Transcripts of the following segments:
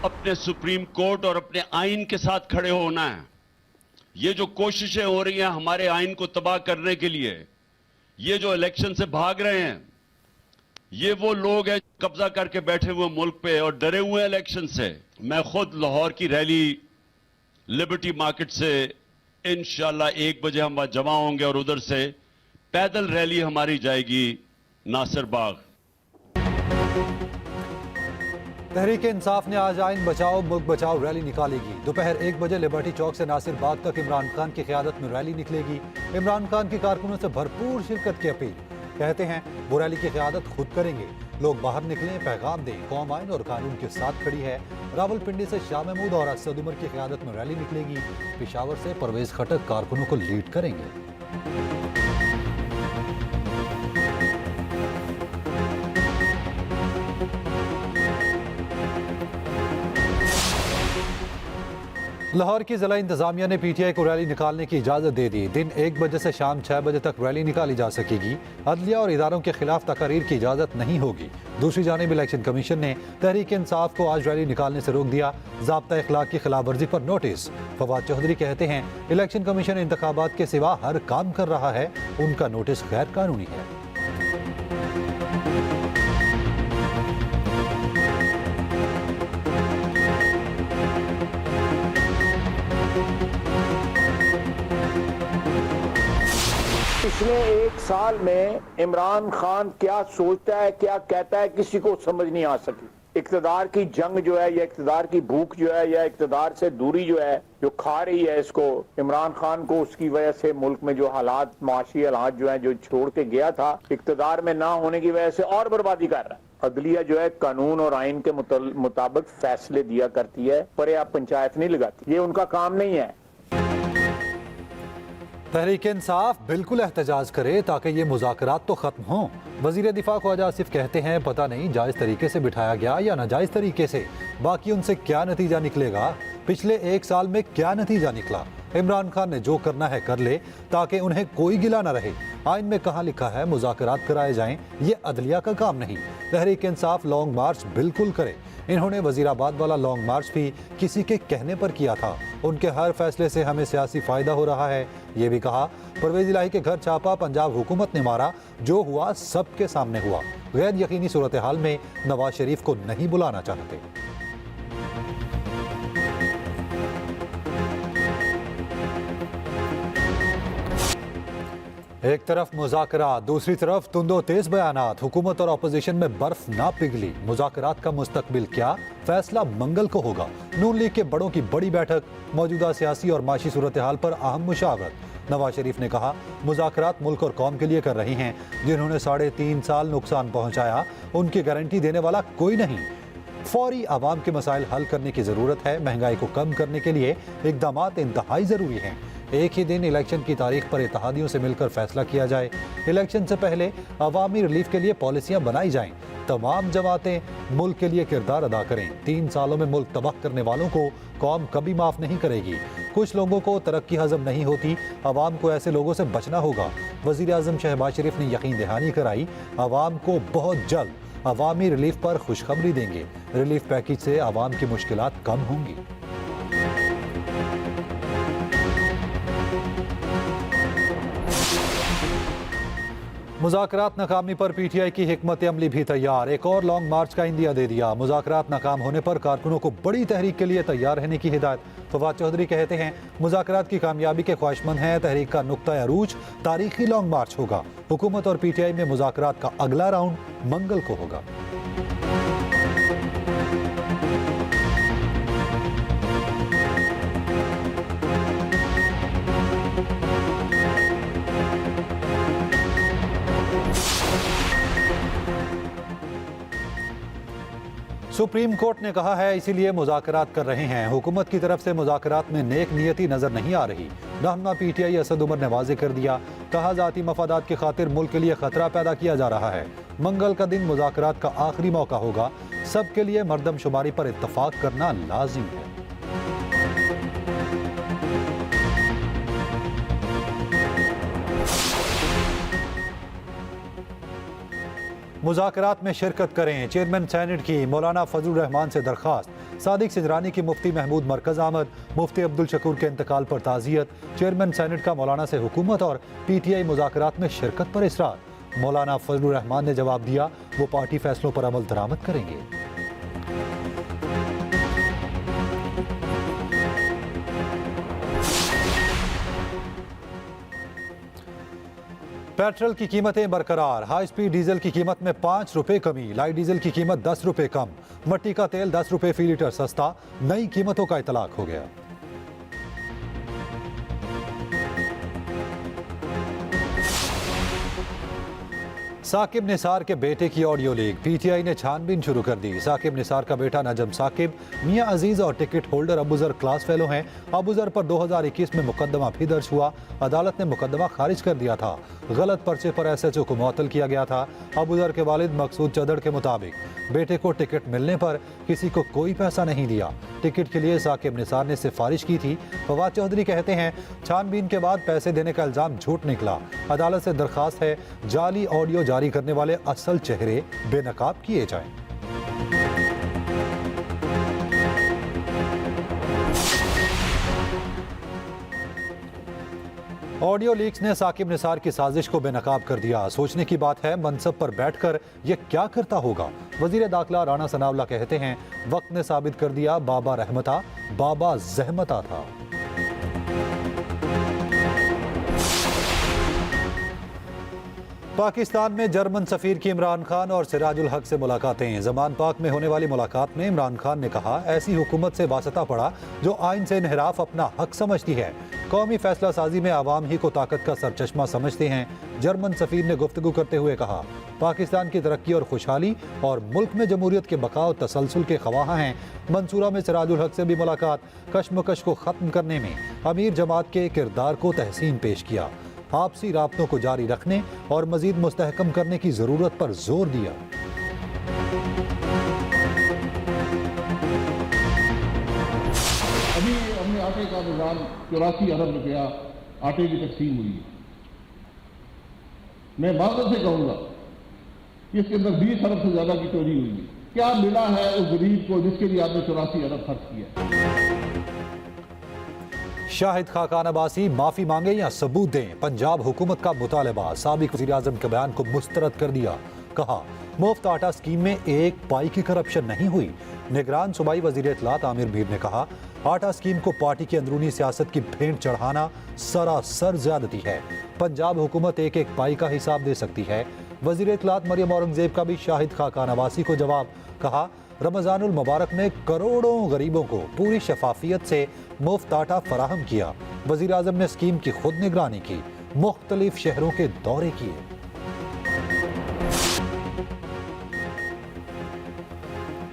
अपने supreme court और अपने आइन के साथ खड़े होना है। ये जो कोशिशें हो रही हैं हमारे आइन को तबाह करने के लिए, ये जो इलेक्शन से भाग रहे हैं, ये वो लोग हैं कब्जा करके बैठे हुए मुल्क पे और डरे हुए हैं इलेक्शन से। मैं खुद लाहौर की रैली लिबर्टी मार्केट से इंशाल्लाह 1 बजे हम वहां जमा होंगे और उधर से पैदल रैली हमारी जाएगी नासिर बाग। तहरीक इंसाफ ने आज आइन बचाओ मुल्क बचाओ रैली निकालेगी। दोपहर 1 बजे लिबर्टी चौक से नासिर बाग तक इमरान खान की क़यादत में रैली निकलेगी। इमरान खान की कारकुनों से भरपूर शिरकत की अपील। कहते हैं वो रैली की क़यादत खुद करेंगे। लोग बाहर निकलें, पैगाम दें, कौम आइन और कानून के साथ खड़ी है। रावलपिंडी से शाह महमूद और असद उमर की क़यादत में रैली निकलेगी। पेशावर से परवेज खटक कारकुनों को लीड करेंगे। लाहौर की जिला इंतजामिया ने पीटीआई को रैली निकालने की इजाज़त दे दी। दिन 1 बजे से शाम 6 बजे तक रैली निकाली जा सकेगी। अदलिया और इदारों के खिलाफ तकारीर की इजाज़त नहीं होगी। दूसरी जानिब इलेक्शन कमीशन ने तहरीक इंसाफ को आज रैली निकालने से रोक दिया। ज़ाब्ता इखलाक की खिलाफ वर्जी पर नोटिस। फवाद चौधरी कहते हैं इलेक्शन कमीशन इंतखाबात के सिवा हर काम कर रहा है, उनका नोटिस गैर कानूनी है। पिछले 1 साल में इमरान खान क्या सोचता है, क्या कहता है, किसी को समझ नहीं आ सकी। इक़्तिदार की जंग जो है, या इक़्तिदार की भूख जो है, या इक़्तिदार से दूरी जो है, जो खा रही है इसको, इमरान खान को उसकी वजह से मुल्क में जो हालात, माशी हालात जो है, जो छोड़ के गया था, इक़्तिदार में ना होने की वजह से और बर्बादी कर रहा है। अदलिया जो है कानून और आइन के मुताबिक फैसले दिया करती है, पर आप पंचायत नहीं लगाती, ये उनका काम नहीं है। तहरीक इंसाफ बिल्कुल एहतजाज करे ताकि ये मुज़ाकरात तो ख़त्म हों। वज़ीर दिफा ख्वाजा आसिफ कहते हैं पता नहीं जायज़ तरीके से बिठाया गया या नाजायज़ तरीके से, बाकी उनसे क्या नतीजा निकलेगा। पिछले 1 साल में क्या नतीजा निकला। इमरान खान ने जो करना है कर ले ताकि उन्हें कोई गिला न रहे। आइन में कहाँ लिखा है मुज़ाकरात कराए जाएं, ये अदलिया का काम नहीं। तहरीक इंसाफ लॉन्ग मार्च बिल्कुल करे। इन्होंने वजीराबाद वाला लॉन्ग मार्च भी किसी के कहने पर किया था। उनके हर फैसले से हमें सियासी फ़ायदा हो रहा है, ये भी कहा। परवेज़ इलाही के घर छापा पंजाब हुकूमत ने मारा, जो हुआ सबके सामने हुआ। गैर यकीनी सूरत हाल में नवाज शरीफ को नहीं बुलाना चाहते। एक तरफ मुज़ाकरा, दूसरी तरफ तुंदो तेज बयानात। हुकूमत और अपोजिशन में बर्फ ना पिघली। मुज़ाकरात का मुस्तकबिल क्या, फैसला मंगल को होगा। नून लीग के बड़ों की बड़ी बैठक, मौजूदा सियासी और माशी सूरत हाल पर अहम मुशावरत। नवाज शरीफ ने कहा मुज़ाकरात मुल्क और कौम के लिए कर रहे हैं। जिन्होंने 3.5 साल नुकसान पहुँचाया, उनकी गारंटी देने वाला कोई नहीं। फौरी आवाम के मसाइल हल करने की ज़रूरत है। महंगाई को कम करने के लिए इक़दामात इंतहाई ज़रूरी हैं। एक ही दिन इलेक्शन की तारीख पर इत्तेहादियों से मिलकर फैसला किया जाए। इलेक्शन से पहले अवामी रिलीफ के लिए पॉलिसियां बनाई जाएं। तमाम जमातें मुल्क के लिए किरदार अदा करें। 3 सालों में मुल्क तबाह करने वालों को कौम कभी माफ़ नहीं करेगी। कुछ लोगों को तरक्की हजम नहीं होती, अवाम को ऐसे लोगों से बचना होगा। वज़ीर आज़म शहबाज शरीफ ने यकीन दहानी कराई, अवाम को बहुत जल्द अवामी रिलीफ पर खुशखबरी देंगे। रिलीफ पैकेज से अवाम की मुश्किलात कम होंगी। मुज़ाकरात नाकामी पर पीटीआई की हिकमत अमली भी तैयार। एक और लॉन्ग मार्च का इंदिया दे दिया। मुज़ाकरात नाकाम होने पर कारकुनों को बड़ी तहरीक के लिए तैयार रहने की हिदायत। फवाद चौधरी कहते हैं मुज़ाकरात की कामयाबी के ख्वाहिशमंद हैं। तहरीक का नुक्ता अरूज तारीखी लॉन्ग मार्च होगा। हुकूमत और पीटीआई में मुज़ाकरात का अगला राउंड मंगल को होगा। सुप्रीम कोर्ट ने कहा है इसीलिए मुज़ाकरात कर रहे हैं। हुकूमत की तरफ से मुज़ाकरात में नेक नियति नजर नहीं आ रही। रहनुमा पीटीआई असद उमर ने वाज़ेह कर दिया, कहा जाती मफादात की खातिर मुल्क के लिए खतरा पैदा किया जा रहा है। मंगल का दिन मुज़ाकरात का आखिरी मौका होगा। सबके लिए मरदमशुमारी पर इत्तफाक करना लाजिम है। मुज़ाकरात में शिरकत करें। चेयरमैन सेनेट की मौलाना फजलुर रहमान से दरख्वास्त। सादिक सिंजरानी की मुफ्ती महमूद मरकज आमद, मुफ्ती अब्दुल शकूर के इंतकाल पर ताज़ियत, चेयरमैन सेनेट का मौलाना से हुकूमत और PTI मुज़ाकरात में शिरकत पर इसरार। मौलाना फजलुर रहमान ने जवाब दिया, वो पार्टी फैसलों पर अमल दरामद करेंगे। पेट्रोल की कीमतें बरकरार, हाई स्पीड डीजल की कीमत में 5 रुपए कमी, लाइट डीजल की कीमत 10 रुपए कम, मट्टी का तेल 10 रुपए फी लीटर सस्ता, नई कीमतों का इतलाक हो गया। साकिब निसार के बेटे की ऑडियो लीक, PTI ने छानबीन शुरू कर दी। साकिब निसार का बेटा नजम साकिब मियां अजीज और ticket holder Abuzar class fellow हैं। अबूजर पर 2021 में मुकदमा भी दर्ज हुआ। अदालत ने मुकदमा खारिज कर दिया था। गलत पर्चे पर SHO को मुअत्तल किया गया था। अबूजर के वालिद मकसूद चदड़ के मुताबिक बेटे को टिकट मिलने पर किसी को कोई पैसा नहीं दिया। टिकट के लिए साकिब निसार ने सिफारिश की थी। फवाद चौधरी कहते हैं, छानबीन के बाद पैसे देने का इल्जाम झूठ निकला। अदालत से दरखास्त है, जाली ऑडियो जारी करने वाले असल चेहरे बेनकाब किए जाएं। ऑडियो लीक्स ने साकिब निसार की साजिश को बेनकाब कर दिया। सोचने की बात है, मनसब पर बैठकर यह क्या करता होगा। वजीर दाखिला राणा सनाउल्लाह कहते हैं, वक्त ने साबित कर दिया, बाबा रहमता बाबा जहमता था। पाकिस्तान में जर्मन सफीर की इमरान खान और सिराजुल हक से मुलाकातें। जमान पाक में होने वाली मुलाकात में इमरान खान ने कहा, ऐसी हुकूमत से वास्ता पड़ा जो आइन से इनहराफ अपना हक समझती है। कौमी फैसला साजी में आवाम ही को ताकत का सरचश्मा समझते हैं। जर्मन सफीर ने गुफ्तगू करते हुए कहा, पाकिस्तान की तरक्की और खुशहाली और मुल्क में जमहूरियत के बका और तसलसल के खवाहा हैं। मंसूरा में सिराजुल हक से भी मुलाकात, कशमकश को ख़त्म करने में अमीर जमात के किरदार को तहसीन पेश किया। आपसी राब्तों को जारी रखने और मजीद मुस्तहकम करने की जरूरत पर जोर दिया। अभी हमने आटे का निजाम 84 अरब रुपया आटे की तकसीम हुई है। मैं माजरत से कहूंगा कि इसके अंदर 20 अरब से ज्यादा की चोरी हुई है। क्या मिला है उस गरीब को जिसके लिए आपने 84 अरब खर्च किया? शाहिद खाकान अब्बासी माफी मांगे या सबूत दें, पंजाब हुकूमत का मुतालबा। साबिक वज़ीर आज़म के बयान को मुस्तरद कर दिया। कहा, मुफ्त आटा स्कीम में एक पाई की करप्शन नहीं हुई। निगरान सूबाई वज़ीर इत्तलात आमिर मीर ने कहा, आटा स्कीम को पार्टी की अंदरूनी सियासत की भेंट चढ़ाना सरासर ज्यादती है। पंजाब हुकूमत एक एक पाई का हिसाब दे सकती है। वज़ीर इत्तलात मरियम औरंगजेब का भी शाहिद खाकान अब्बासी को जवाब। कहा, रमजानुल मुबारक में करोड़ों गरीबों को पूरी शफाफियत से मुफ्त आटा फराहम किया। वज़ीर आज़म ने स्कीम की खुद निगरानी की, मुख्तलिफ शहरों के दौरे किए।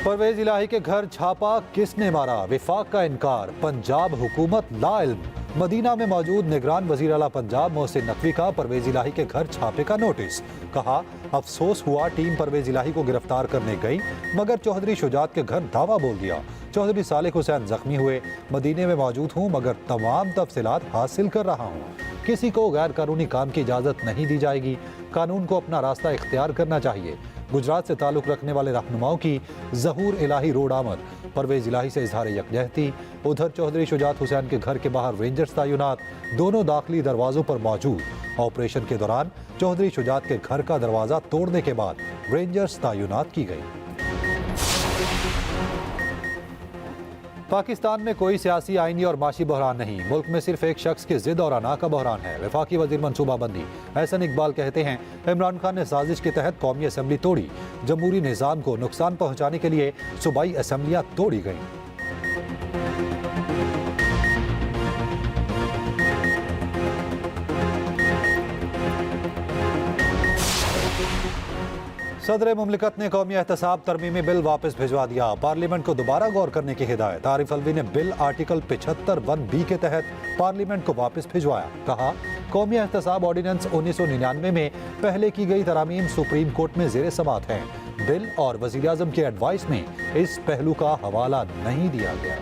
परवेज इलाही के घर छापा, किसने मारा? विफाक का इनकार, पंजाब हुकूमत लाइल्म। मदीना में मौजूद निगरान वज़ीर आला पंजाब मोहसिन नकवी का परवेज इलाही के घर छापे का नोटिस। कहा, अफसोस हुआ टीम परवेज इलाही को गिरफ्तार करने गई मगर चौधरी शुजात के घर धावा बोल दिया। चौधरी सालिक हुसैन जख्मी हुए। मदीने में मौजूद हूँ मगर तमाम तफसीलात हासिल कर रहा हूँ। किसी को गैर कानूनी काम की इजाज़त नहीं दी जाएगी। कानून को अपना रास्ता इख्तियार करना चाहिए। गुजरात से ताल्लुक़ रखने वाले रहनुमाओं की ज़हूर इलाही रोड आमद। परवेज इलाही से इजहार यकजहती। उधर चौधरी शुजात हुसैन के घर के बाहर रेंजर्स तैनात, दोनों दाखिली दरवाज़ों पर मौजूद। ऑपरेशन के दौरान चौधरी शुजात के घर का दरवाज़ा तोड़ने के बाद रेंजर्स तैनात की गई। पाकिस्तान में कोई सियासी, आईनी और माशी बहरान नहीं। मुल्क में सिर्फ एक शख्स की जिद और अना का बहरान है। वफाकी वजीर मनसूबाबंदी एहसन इकबाल कहते हैं, इमरान खान ने साजिश के तहत कौमी असम्बली तोड़ी। जमहूरी निज़ाम को नुकसान पहुँचाने के लिए सूबाई असम्बलियाँ तोड़ी गईं। सदर मुमलिकत ने कौमी एहतसाब तरमीमी बिल वापस भिजवा दिया। पार्लियामेंट को दोबारा गौर करने की हिदायत। आरिफ अलवी ने बिल आर्टिकल 75(1)B के तहत पार्लियामेंट को वापस भिजवाया। कहा, कौमी एहतसाब ऑर्डिनेंस 1999 में पहले की गई तरामीम सुप्रीम कोर्ट में ज़ेर समाअत हैं। बिल और वज़ीर आज़म के एडवाइस में इस पहलू का हवाला नहीं दिया गया।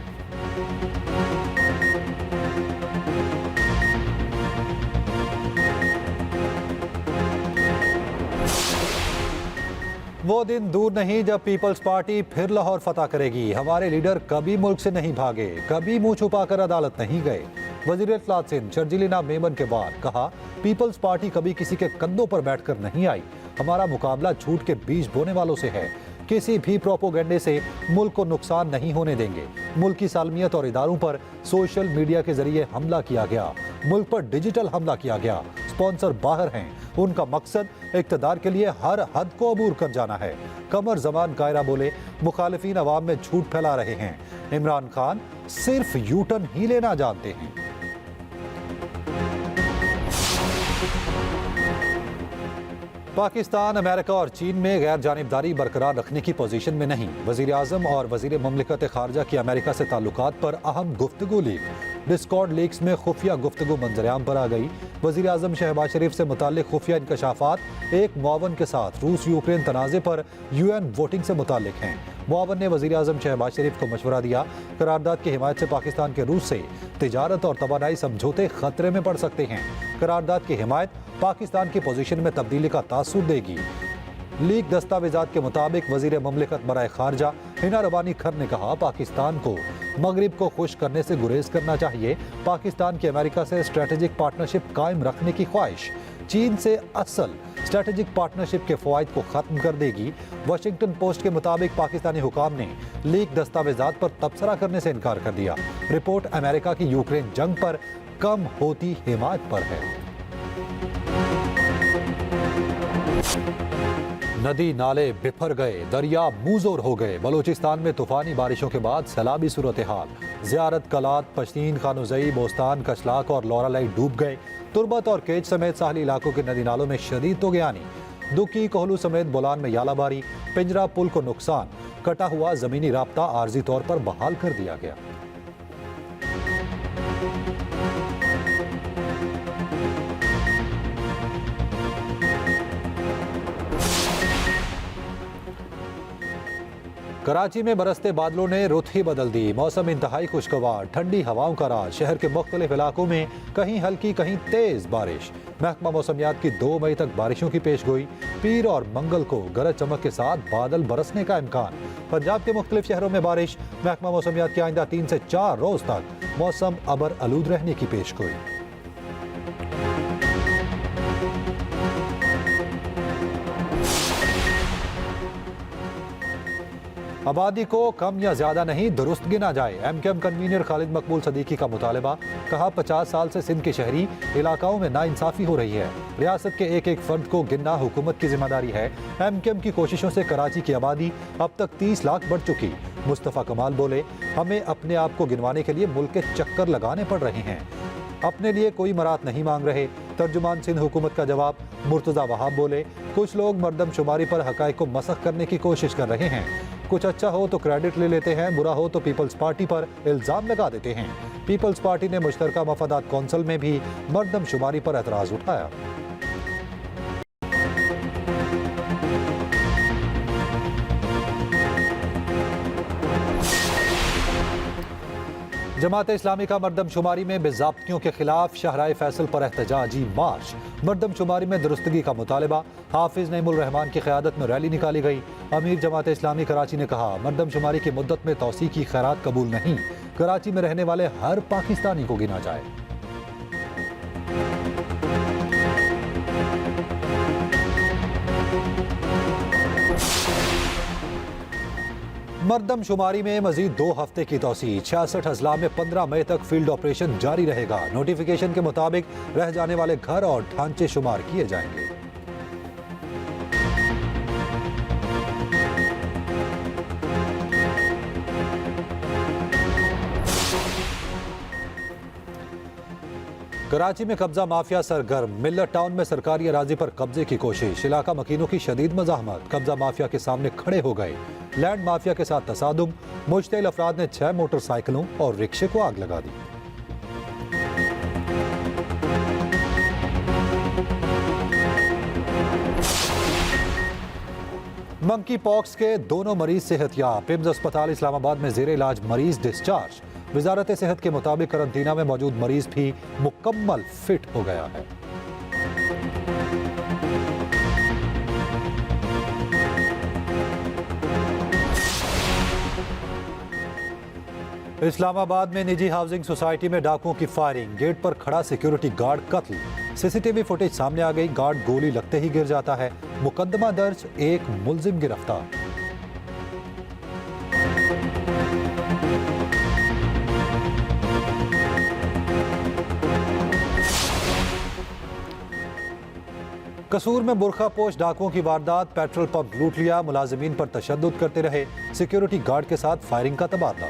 वो दिन दूर नहीं जब पीपल्स पार्टी फिर लाहौर फतह करेगी। हमारे लीडर कभी मुल्क से नहीं भागे, कभी मुंह छुपाकर अदालत नहीं गए। वजीर इत्तलात सिंध शर्जीलिना मेमन के बाद कहा, पीपल्स पार्टी कभी किसी के कंधों पर बैठकर नहीं आई। हमारा मुकाबला झूठ के बीज बोने वालों से है। किसी भी प्रोपोगंडे से मुल्क को नुकसान नहीं होने देंगे। मुल्क की सालमियत और इदारों पर सोशल मीडिया के जरिए हमला किया गया, मुल्क पर डिजिटल हमला किया गया। स्पॉन्सर बाहर हैं, उनका मकसद इक्तदार के लिए हर हद को अबूर कर जाना है। कमर जमान कायरा बोले, मुखालिफिन अवाम में झूठ फैला रहे हैं। इमरान खान सिर्फ यूटर्न ही लेना जानते हैं। पाकिस्तान, अमेरिका और चीन में गैर जानिबदारी बरकरार रखने की पोजीशन में नहीं। वजीर आजम और वजीर ममलिकत खारजा की अमेरिका से ताल्लुकात पर अहम गुफ्तगू लीक। डिस्कॉर्ड लीक्स में खुफिया गुफ्तगू मंजरेआम पर आ गई। वजीर आजम शहबाज शरीफ से मुताल्लिक खुफिया इंकशाफात एक मुआवन के साथ रूस यूक्रेन तनाज़े पर UN वोटिंग से मुताल्लिक हैं। मुआवन ने वजीर आजम शहबाज शरीफ को मशवरा दिया, करारदाद की हिमायत से पाकिस्तान के रूस से तिजारत और तवानाई समझौते खतरे में पड़ सकते हैं। करारदाद की हिमायत पाकिस्तान की पोजीशन में तब्दीली का तासुर देगी। लीक दस्तावेजात के मुताबिक वजीर ममलिकत बराए खारजा हिना रबानी खर ने कहा, पाकिस्तान को मगरिब को खुश करने से गुरेज करना चाहिए। पाकिस्तान की अमेरिका से स्ट्रेटेजिक पार्टनरशिप कायम रखने की ख्वाहिश चीन से असल स्ट्रेटेजिक पार्टनरशिप के फवायद को खत्म कर देगी। वाशिंगटन पोस्ट के मुताबिक पाकिस्तानी हुकाम ने लीक दस्तावेजात पर तबसरा करने से इनकार कर दिया। रिपोर्ट अमेरिका की यूक्रेन जंग पर कम होती हिमायत पर है। नदी नाले बिफर गए, दरिया मुंहजोर हो गए। बलूचिस्तान में तूफानी बारिशों के बाद सैलाबी सूरत हाल। ज़ियारत, कलात, पश्तीन, खानुजई, बोस्तान, कशलाक और लौरालाई डूब गए। तुर्बत और केच समेत साहली इलाकों के नदी नालों में शदीद तोगयानी। दुकी, कोहलू समेत बोलान में यालाबारी। पिंजरा पुल को नुकसान, कटा हुआ जमीनी राब्ता आर्जी तौर पर बहाल कर दिया गया। कराची में बरसते बादलों ने रुत ही बदल दी। मौसम इंतहाई खुशगवार, ठंडी हवाओं का राज। शहर के मुख्तलिफ इलाकों में कहीं हल्की कहीं तेज बारिश। महकमा मौसमियात की 2 मई तक बारिशों की पेशगोई। पीर और मंगल को गरज चमक के साथ बादल बरसने का इम्कान। पंजाब के मुख्तलिफ शहरों में बारिश। महकमा मौसमियात की आइंदा 3 से 4 रोज तक मौसम अबर आलूद रहने की पेशगोई। आबादी को कम या ज्यादा नहीं, दुरुस्त गिना जाए। MKM कन्वीनर खालिद मकबूल सदीकी का मुतालबा। कहा, 50 साल से सिंध के शहरी इलाकाओं में नाइंसाफी हो रही है। रियासत के एक एक फर्द को गिनना हुकूमत की जिम्मेदारी है। MKM की कोशिशों से कराची की आबादी अब तक 30 लाख बढ़ चुकी। मुस्तफ़ा कमाल बोले, हमें अपने आप को गिनवाने के लिए मुल्क के चक्कर लगाने पड़ रहे हैं, अपने लिए कोई मरात नहीं मांग रहे। तर्जुमान सिंध हुकूमत का जवाब। मुर्तज़ा वहाब बोले, कुछ लोग मरदमशुमारी पर हक़ाइक़ को मसख करने की कोशिश कर रहे हैं। कुछ अच्छा हो तो क्रेडिट ले लेते हैं, बुरा हो तो पीपल्स पार्टी पर इल्ज़ाम लगा देते हैं। पीपल्स पार्टी ने मुश्तरका मफादात कौंसिल में भी मरदमशुमारी पर एतराज़ उठाया। जमात इस्लामी का मरदमशुमारी में बेज़ाब्तियों के खिलाफ शाहराए फैसल पर एहतजाजी मार्च। मरदमशुमारी में दुरुस्तगी का मुतालबा। हाफिज नईमुल रहमान की क़यादत में रैली निकाली गई। अमीर जमात इस्लामी कराची ने कहा, मरदमशुमारी की मुद्दत में तौसी की खैरात कबूल नहीं। कराची में रहने वाले हर पाकिस्तानी को गिना जाए। मरदमशुमारी में मजीद 2 हफ्ते की तौसी। 66 अजला में 15 मई तक फील्ड ऑपरेशन जारी रहेगा। नोटिफिकेशन के मुताबिक रह जाने वाले घर और ढांचे शुमार किए जाएंगे। कराची में कब्जा माफिया सरगर्म। मिल्लत टाउन में सरकारी अराजी पर कब्जे की कोशिश। इलाका मकीनों की शदीद मज़ाहमत। कब्जा माफिया के सामने खड़े हो गए। लैंड माफिया के साथ तसादुम। मुश्तिल अफराद ने 6 मोटरसाइकिलों और रिक्शे को आग लगा दी। मंकी पॉक्स के दोनों मरीज सेहतयाब। पिम्स अस्पताल इस्लामाबाद में जेर इलाज मरीज डिस्चार्ज। वजारत सेहत के मुताबिक करंटीना में मौजूद मरीज भी मुकम्मल फिट हो गया है। इस्लामाबाद में निजी हाउसिंग सोसाइटी में डाकुओं की फायरिंग, गेट पर खड़ा सिक्योरिटी गार्ड कत्ल। सीसीटीवी फुटेज सामने आ गई, गार्ड गोली लगते ही गिर जाता है। मुकदमा दर्ज, एक मुलजिम गिरफ्तार। कसूर में बुरखापोश डाकुओं की वारदात, पेट्रोल पंप लूट लिया, मुलाजिमीन पर तशद्दुद करते रहे, सिक्योरिटी गार्ड के साथ फायरिंग का तबादला।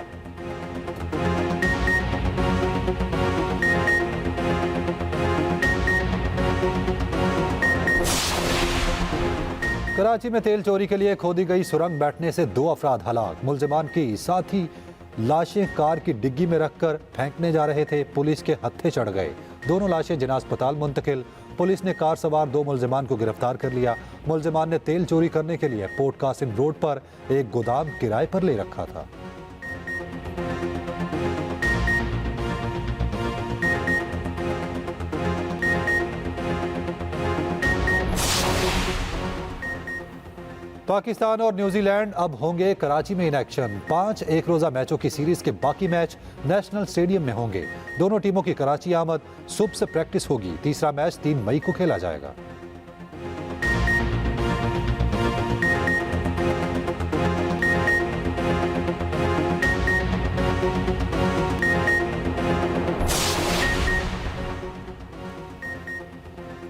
कराची में तेल चोरी के लिए खोदी गई सुरंग बैठने से 2 अफराद हलाक, मुलजिमान की साथी लाशें कार की डिग्गी में रखकर फेंकने जा रहे थे, पुलिस के हत्थे चढ़ गए, दोनों लाशें जिना अस्पताल मुंतकिल। पुलिस ने कार सवार 2 मुलजिमान को गिरफ्तार कर लिया। मुलजिमान ने तेल चोरी करने के लिए पोर्ट कासिम रोड पर एक गोदाम किराए पर ले रखा था। पाकिस्तान और न्यूजीलैंड अब होंगे कराची में इन एक्शन। 5 एक रोजा मैचों की सीरीज के बाकी मैच नेशनल स्टेडियम में होंगे। दोनों टीमों की कराची आमद, सुबह से प्रैक्टिस होगी। तीसरा मैच 3 मई को खेला जाएगा।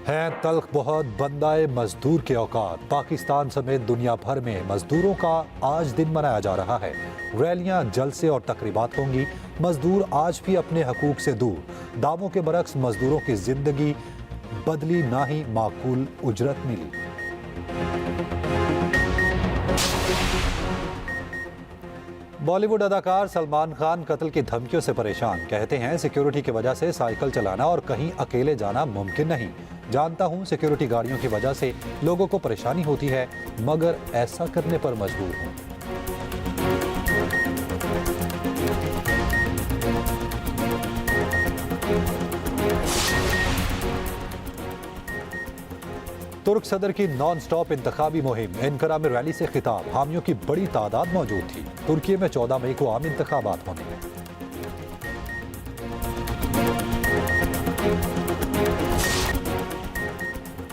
हैं तल्ख बहुत बंदाए मजदूर के औकात। पाकिस्तान समेत दुनिया भर में मजदूरों का आज दिन मनाया जा रहा है। रैलियां, जलसे और तकरीबात होंगी। मजदूर आज भी अपने हकूक से दूर। दावों के बरक्स मजदूरों की जिंदगी बदली, ना ही माकूल उजरत मिली। बॉलीवुड अदाकार सलमान खान कत्ल की धमकियों से परेशान। कहते हैं सिक्योरिटी की वजह से साइकिल चलाना और कहीं अकेले जाना मुमकिन नहीं। जानता हूं सिक्योरिटी गाड़ियों की वजह से लोगों को परेशानी होती है, मगर ऐसा करने पर मजबूर हूं। तुर्क सदर की नॉन स्टॉप इंतखाबी मुहिम, एनकरा में रैली से खिताब। हामियों की बड़ी तादाद मौजूद थी। तुर्की में 14 मई को आम इंतखाबात होने हैं।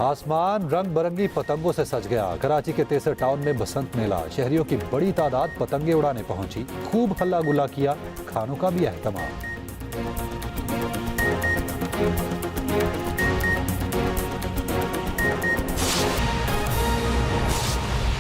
आसमान रंग बरंगी पतंगों से सज गया। कराची के तेसर टाउन में बसंत मेला, शहरियों की बड़ी तादाद पतंगे उड़ाने पहुंची। खूब हल्ला गुल्ला किया, खानों का भी एहतमाम।